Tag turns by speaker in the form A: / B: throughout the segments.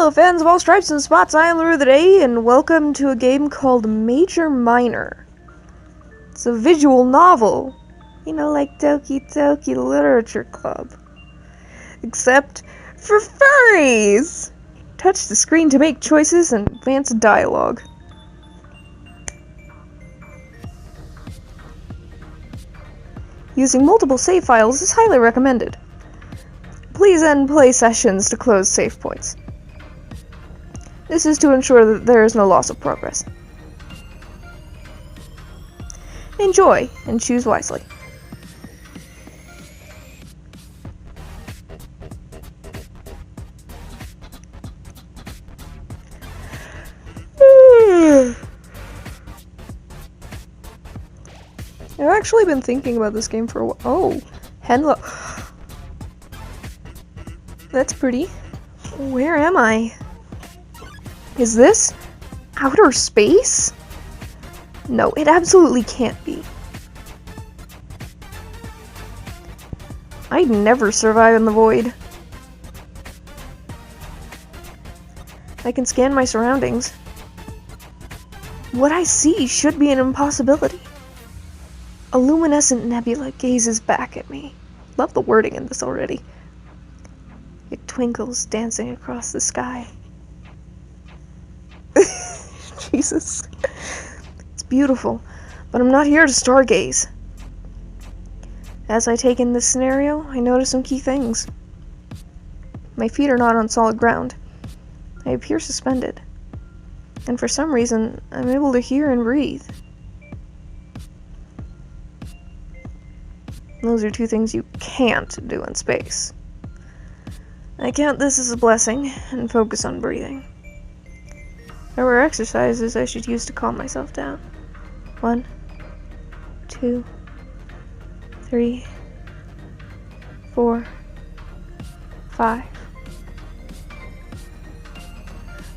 A: Hello fans of all stripes and spots, I am Luru the Day, and welcome to a game called Major Minor. It's a visual novel, you know, like Doki Doki Literature Club. Except for furries! Touch the screen to make choices and advance dialogue. Using multiple save files is highly recommended. Please end play sessions to close save points. This is to ensure that there is no loss of progress. Enjoy, and choose wisely. I've actually been thinking about this game for a while. Oh, Henlo. That's pretty. Where am I? Is this outer space? No, it absolutely can't be. I'd never survive in the void. I can scan my surroundings. What I see should be an impossibility. A luminescent nebula gazes back at me. Love the wording in this already. It twinkles, dancing across the sky. Jesus. It's beautiful, but I'm not here to stargaze. As I take in this scenario, I notice some key things. My feet are not on solid ground. I appear suspended. And for some reason, I'm able to hear and breathe. Those are two things you can't do in space. I count this as a blessing and focus on breathing. There were exercises I should use to calm myself down. 1, 2, 3, 4, 5.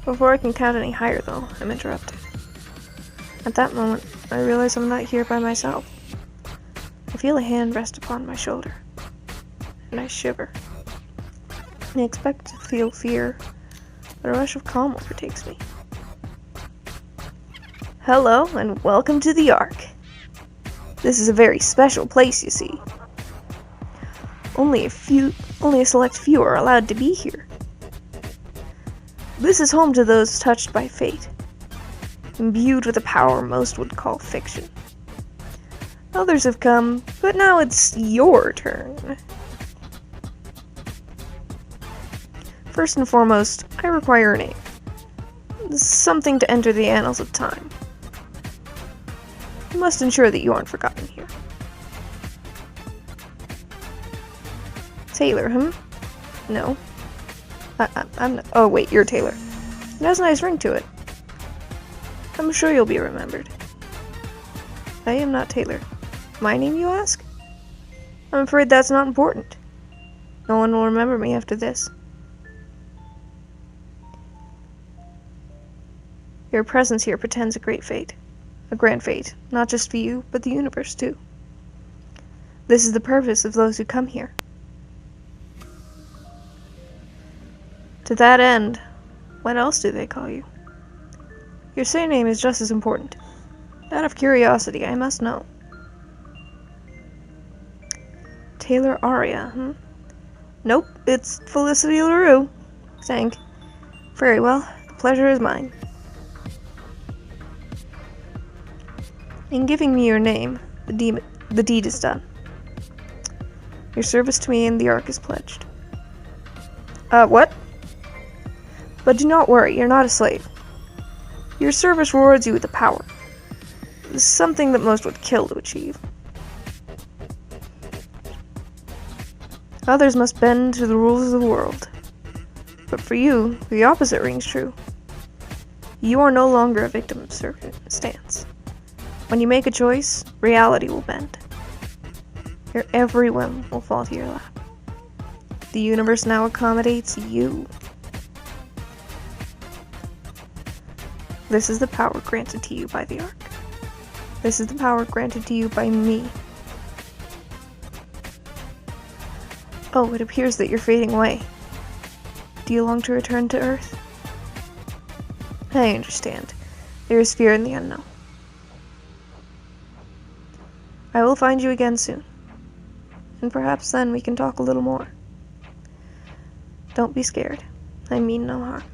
A: Before I can count any higher, though, I'm interrupted. At that moment, I realize I'm not here by myself. I feel a hand rest upon my shoulder, and I shiver. I expect to feel fear, but a rush of calm overtakes me. Hello, and welcome to the Ark. This is a very special place, you see. Only a select few are allowed to be here. This is home to those touched by fate, imbued with a power most would call fiction. Others have come, but now it's your turn. First and foremost, I require a name. Something to enter the annals of time. You must ensure that you aren't forgotten here. Taylor, No. I'm not. Oh, wait, you're Taylor. It has a nice ring to it. I'm sure you'll be remembered. I am not Taylor. My name, you ask? I'm afraid that's not important. No one will remember me after this. Your presence here portends a great fate. A grand fate, not just for you, but the universe too. This is the purpose of those who come here. To that end, what else do they call you? Your surname is just as important. Out of curiosity, I must know. Taylor Aria, Nope, it's Felicity LaRue. Thank. Very well, the pleasure is mine. In giving me your name, the deed is done. Your service to me and the Ark is pledged. What? But do not worry, you're not a slave. Your service rewards you with a power. Something that most would kill to achieve. Others must bend to the rules of the world. But for you, the opposite rings true. You are no longer a victim of circumstance. When you make a choice, reality will bend. Your every whim will fall to your lap. The universe now accommodates you. This is the power granted to you by the Ark. This is the power granted to you by me. Oh, it appears that you're fading away. Do you long to return to Earth? I understand. There is fear in the unknown. I will find you again soon. And perhaps then we can talk a little more. Don't be scared. I mean no harm.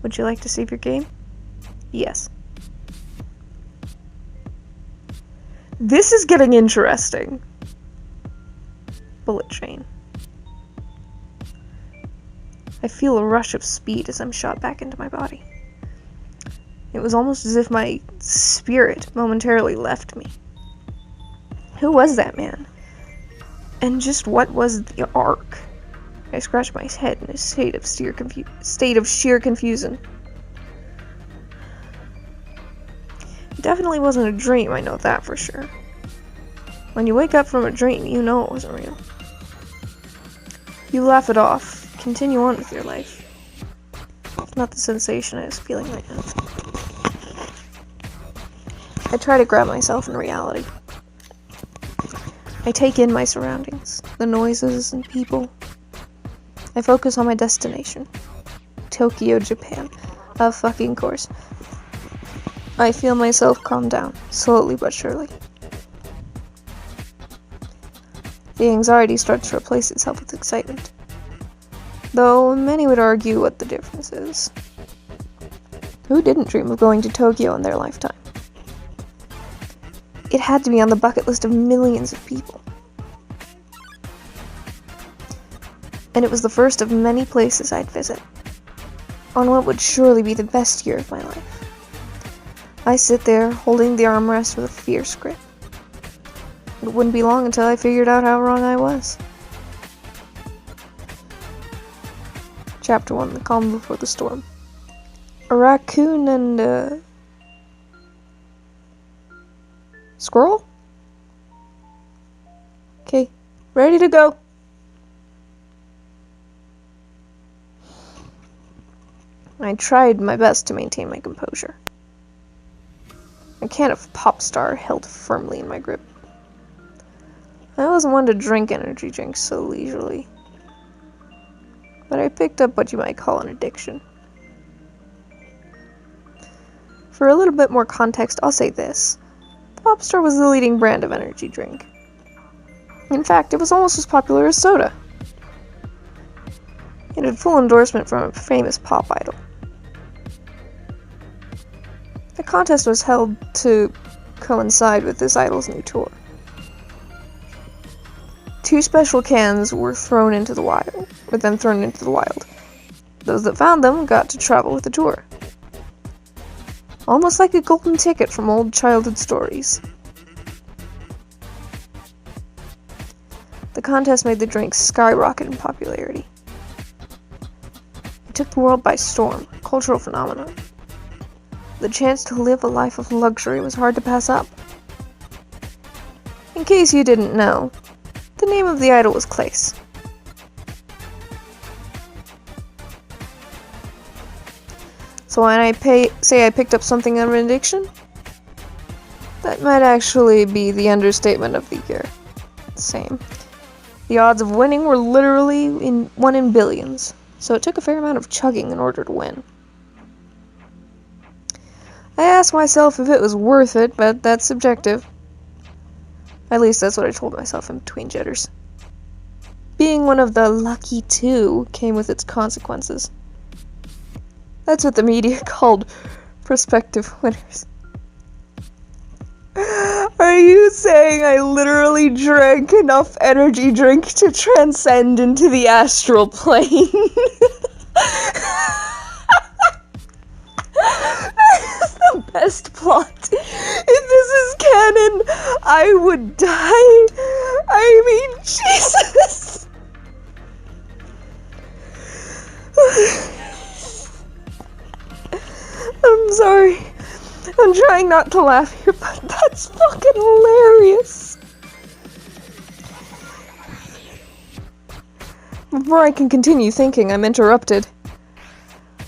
A: Would you like to save your game? Yes. This is getting interesting. Bullet train. I feel a rush of speed as I'm shot back into my body. It was almost as if my spirit momentarily left me. Who was that man? And just what was the arc? I scratched my head in a state of sheer confusion. It definitely wasn't a dream, I know that for sure. When you wake up from a dream, you know it wasn't real. You laugh it off, continue on with your life. Not the sensation I was feeling right now. I try to grab myself in reality. I take in my surroundings, the noises and people. I focus on my destination. Tokyo, Japan. Of fucking course. I feel myself calm down, slowly but surely. The anxiety starts to replace itself with excitement. Though many would argue what the difference is. Who didn't dream of going to Tokyo in their lifetime? It had to be on the bucket list of millions of people. And it was the first of many places I'd visit, on what would surely be the best year of my life. I sit there, holding the armrest with a fierce grip. It wouldn't be long until I figured out how wrong I was. Chapter 1, The Calm Before the Storm. A raccoon and a squirrel? Okay, ready to go. I tried my best to maintain my composure. A can of Popstar held firmly in my grip. I wasn't one to drink energy drinks so leisurely, but I picked up what you might call an addiction. For a little bit more context, I'll say this. Popstar was the leading brand of energy drink. In fact, it was almost as popular as soda. It had full endorsement from a famous pop idol. The contest was held to coincide with this idol's new tour. 2 special cans were then thrown into the wild. Those that found them got to travel with the tour. Almost like a golden ticket from old childhood stories. The contest made the drink skyrocket in popularity. It took the world by storm, a cultural phenomenon. The chance to live a life of luxury was hard to pass up. In case you didn't know, the name of the idol was Clace. So when I say I picked up something of an addiction, that might actually be the understatement of the year. Same. The odds of winning were literally 1 in billions, so it took a fair amount of chugging in order to win. I asked myself if it was worth it, but that's subjective. At least that's what I told myself in between jitters. Being one of the lucky 2 came with its consequences. That's what the media called prospective winners. Are you saying I literally drank enough energy drink to transcend into the astral plane? The best plot. If this is canon, I would die. I mean, Jesus. I'm sorry. I'm trying not to laugh here, but that's fucking hilarious. Before I can continue thinking, I'm interrupted.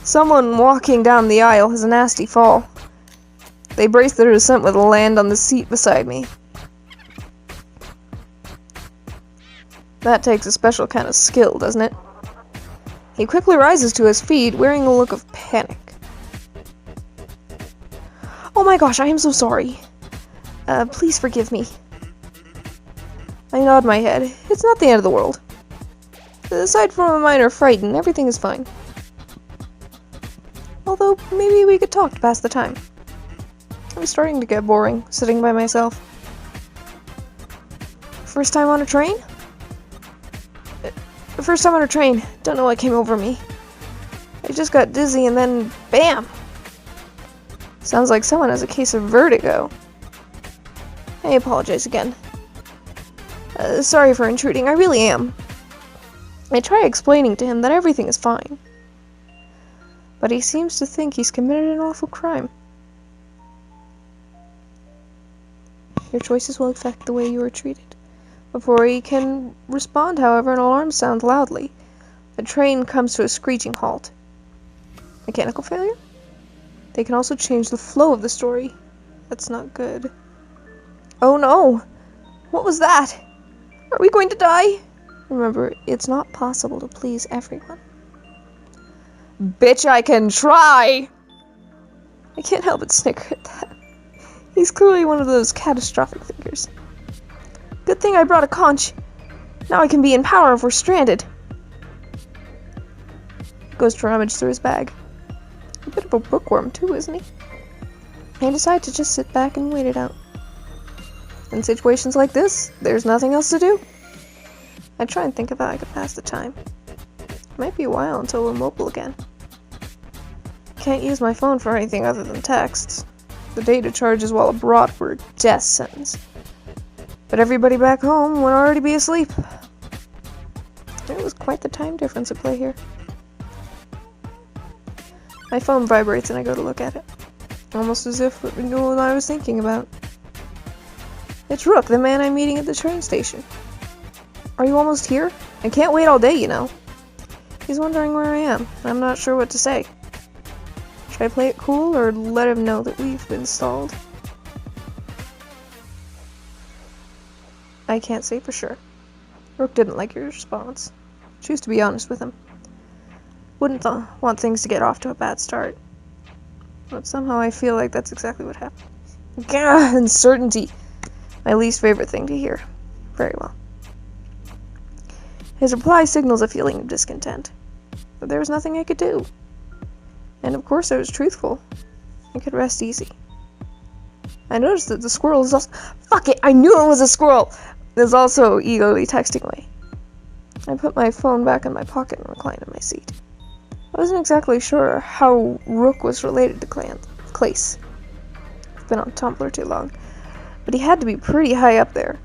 A: Someone walking down the aisle has a nasty fall. They brace their descent with a land on the seat beside me. That takes a special kind of skill, doesn't it? He quickly rises to his feet, wearing a look of panic. Oh my gosh, I am so sorry. Please forgive me. I nod my head. It's not the end of the world. Aside from a minor frighten, everything is fine. Although, maybe we could talk to pass the time. I'm starting to get boring, sitting by myself. First time on a train? First time on a train. Don't know what came over me. I just got dizzy and then, BAM! Sounds like someone has a case of vertigo. I apologize again. Sorry for intruding, I really am. I try explaining to him that everything is fine. But he seems to think he's committed an awful crime. Your choices will affect the way you are treated. Before he can respond, however, an alarm sounds loudly. The train comes to a screeching halt. Mechanical failure? They can also change the flow of the story. That's not good. Oh no! What was that? Are we going to die? Remember, it's not possible to please everyone. Bitch, I can try! I can't help but snicker at that. He's clearly one of those catastrophic thinkers. Good thing I brought a conch. Now I can be in power if we're stranded. Goes to rummage through his bag. A bit of a bookworm too, isn't he? I decide to just sit back and wait it out. In situations like this, there's nothing else to do. I try and think of how I could pass the time. It might be a while until we're mobile again. Can't use my phone for anything other than texts. The data charges while abroad were a death sentence. But everybody back home would already be asleep. There was quite the time difference at play here. My phone vibrates and I go to look at it. Almost as if it knew what I was thinking about. It's Rook, the man I'm meeting at the train station. Are you almost here? I can't wait all day, you know. He's wondering where I am, and I'm not sure what to say. Should I play it cool or let him know that we've been stalled? I can't say for sure. Rook didn't like your response. Choose to be honest with him. Wouldn't want things to get off to a bad start. But somehow I feel like that's exactly what happened. Gah, uncertainty. My least favorite thing to hear. Very well. His reply signals a feeling of discontent. But there was nothing I could do. And of course I was truthful. I could rest easy. I noticed that the squirrel is also— Fuck it! I knew it was a squirrel! Is also eagerly texting away. I put my phone back in my pocket and reclined in my seat. I wasn't exactly sure how Rook was related to Clace. I've been on Tumblr too long. But he had to be pretty high up there.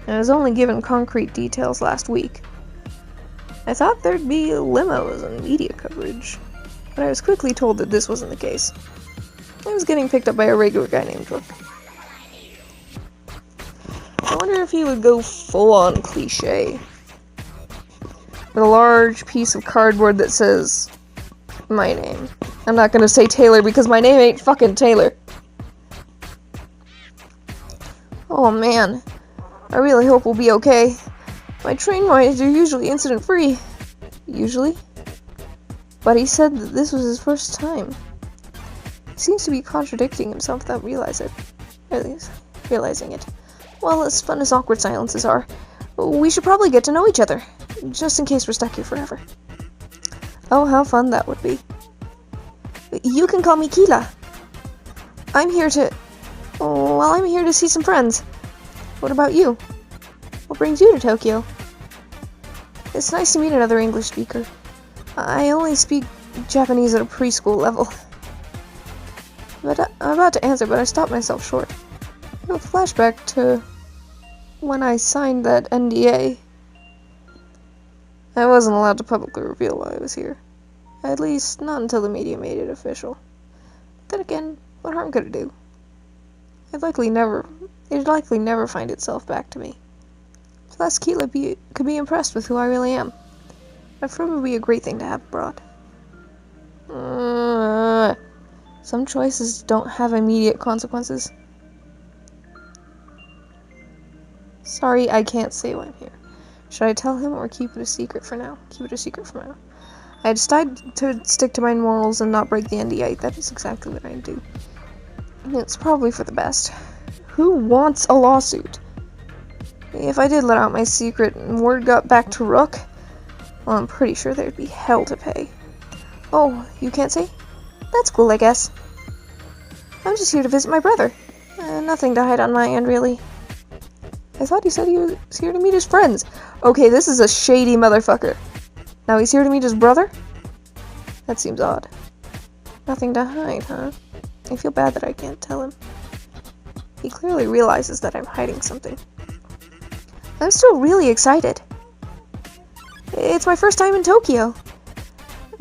A: And I was only given concrete details last week. I thought there'd be limos and media coverage, but I was quickly told that this wasn't the case. I was getting picked up by a regular guy named Rook. I wonder if he would go full-on cliché. With a large piece of cardboard that says my name. I'm not gonna say Taylor because my name ain't fucking Taylor. Oh man, I really hope we'll be okay. My train rides are usually incident-free. Usually? But he said that this was his first time. He seems to be contradicting himself without realizing it. Well, as fun as awkward silences are, we should probably get to know each other, just in case we're stuck here forever. Oh, how fun that would be. You can call me Keela. I'm here to see some friends. What about you? What brings you to Tokyo? It's nice to meet another English speaker. I only speak Japanese at a preschool level. But I'm about to answer, but I stopped myself short. A flashback to when I signed that NDA. I wasn't allowed to publicly reveal why I was here. At least, not until the media made it official. Then again, what harm could it do? It'd likely never find itself back to me. Plus, Keela could be impressed with who I really am. That friend would be a great thing to have abroad. Some choices don't have immediate consequences. Sorry, I can't say why I'm here. Should I tell him or keep it a secret for now? Keep it a secret for now. I decided to stick to my morals and not break the NDA. That is exactly what I do. And it's probably for the best. Who wants a lawsuit? If I did let out my secret and word got back to Rook, well, I'm pretty sure there'd be hell to pay. Oh, you can't say? That's cool, I guess. I'm just here to visit my brother. Nothing to hide on my end, really. I thought he said he was here to meet his friends. Okay, this is a shady motherfucker. Now he's here to meet his brother? That seems odd. Nothing to hide, huh? I feel bad that I can't tell him. He clearly realizes that I'm hiding something. I'm still really excited. It's my first time in Tokyo.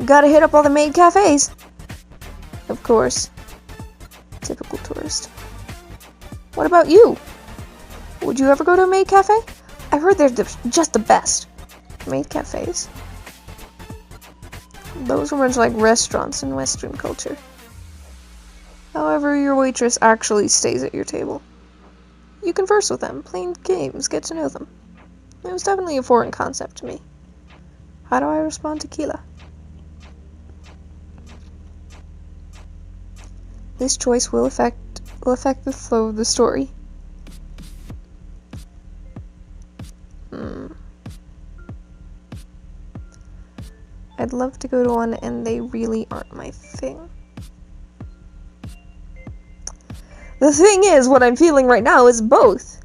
A: Gotta hit up all the maid cafes. Of course. Typical tourist. What about you? Would you ever go to a maid cafe? I heard they're just the best. Maid cafes? Those are much like restaurants in Western culture. However, your waitress actually stays at your table. You converse with them, play games, get to know them. It was definitely a foreign concept to me. How do I respond to Keela? This choice will affect the flow of the story. I'd love to go to one, and they really aren't my thing. The thing is, what I'm feeling right now is both.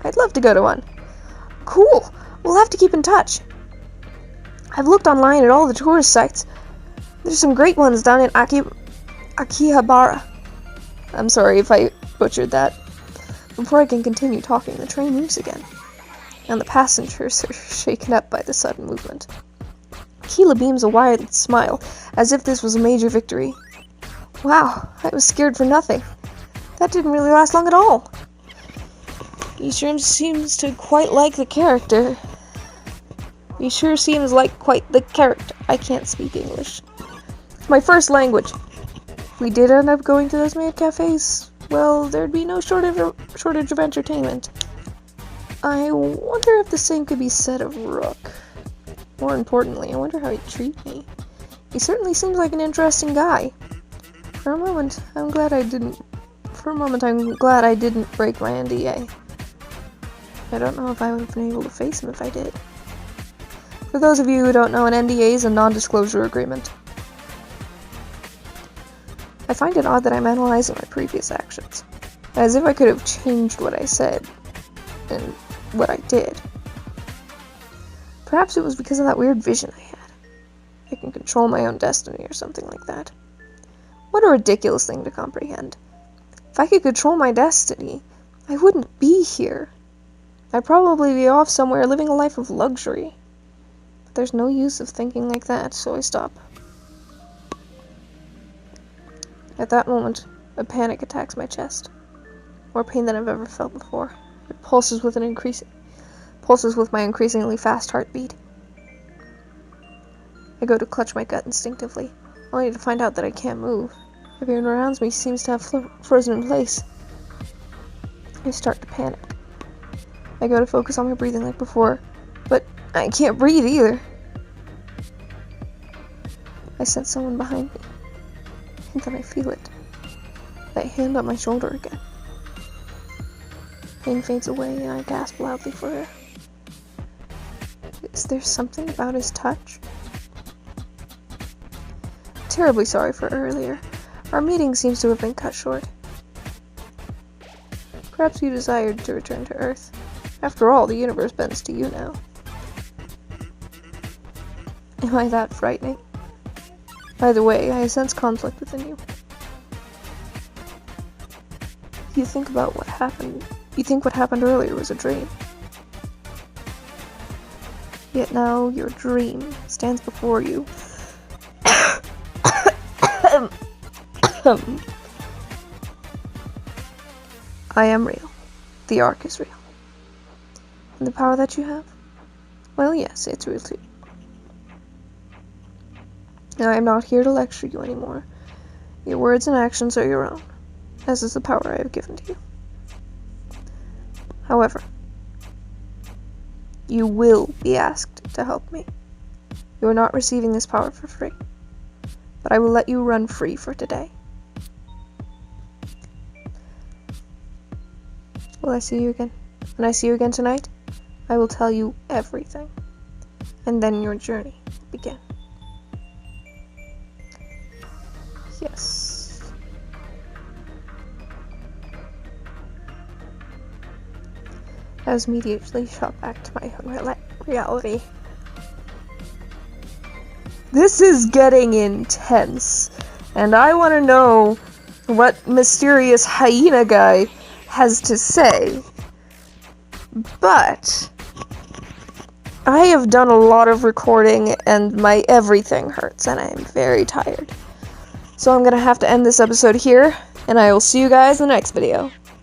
A: I'd love to go to one. Cool! We'll have to keep in touch. I've looked online at all the tourist sites. There's some great ones down in Akihabara. I'm sorry if I butchered that. Before I can continue talking, the train moves again, and the passengers are shaken up by the sudden movement. Keela beams a wide smile, as if this was a major victory. Wow, I was scared for nothing. That didn't really last long at all. He sure seems to quite like the character. I can't speak English. It's my first language. If we did end up going to those maid cafes, well, there'd be no shortage of entertainment. I wonder if the same could be said of Rook. More importantly, I wonder how he'd treat me. He certainly seems like an interesting guy. For a moment, I'm glad I didn't break my NDA. I don't know if I would have been able to face him if I did. For those of you who don't know, an NDA is a non-disclosure agreement. I find it odd that I'm analyzing my previous actions, as if I could have changed what I said and what I did. Perhaps it was because of that weird vision I had. I can control my own destiny or something like that. What a ridiculous thing to comprehend. If I could control my destiny, I wouldn't be here. I'd probably be off somewhere living a life of luxury. But there's no use of thinking like that, so I stop. At that moment, a panic attacks my chest. More pain than I've ever felt before. It pulses with my increasingly fast heartbeat. I go to clutch my gut instinctively, only to find out that I can't move. Everyone around me seems to have frozen in place. I start to panic. I go to focus on my breathing like before, but I can't breathe either. I sense someone behind me, and then I feel it. That hand on my shoulder again. Pain fades away, and I gasp loudly for air. Is there something about his touch? Terribly sorry for earlier. Our meeting seems to have been cut short. Perhaps you desired to return to Earth. After all, the universe bends to you now. Am I that frightening? By the way, I sense conflict within you. You think what happened earlier was a dream. Yet now your dream stands before you. I am real. The Ark is real. And the power that you have? Well, yes, it's real too. Now, I'm not here to lecture you anymore. Your words and actions are your own, as is the power I have given to you. However, you will be asked to help me. You are not receiving this power for free, but I will let you run free for today. Will I see you again? When I see you again tonight, I will tell you everything, and then your journey will begin. Yes. I was immediately shot back to my reality. This is getting intense, and I want to know what mysterious hyena guy has to say. But I have done a lot of recording, and my everything hurts, and I am very tired. So I'm gonna have to end this episode here, and I will see you guys in the next video.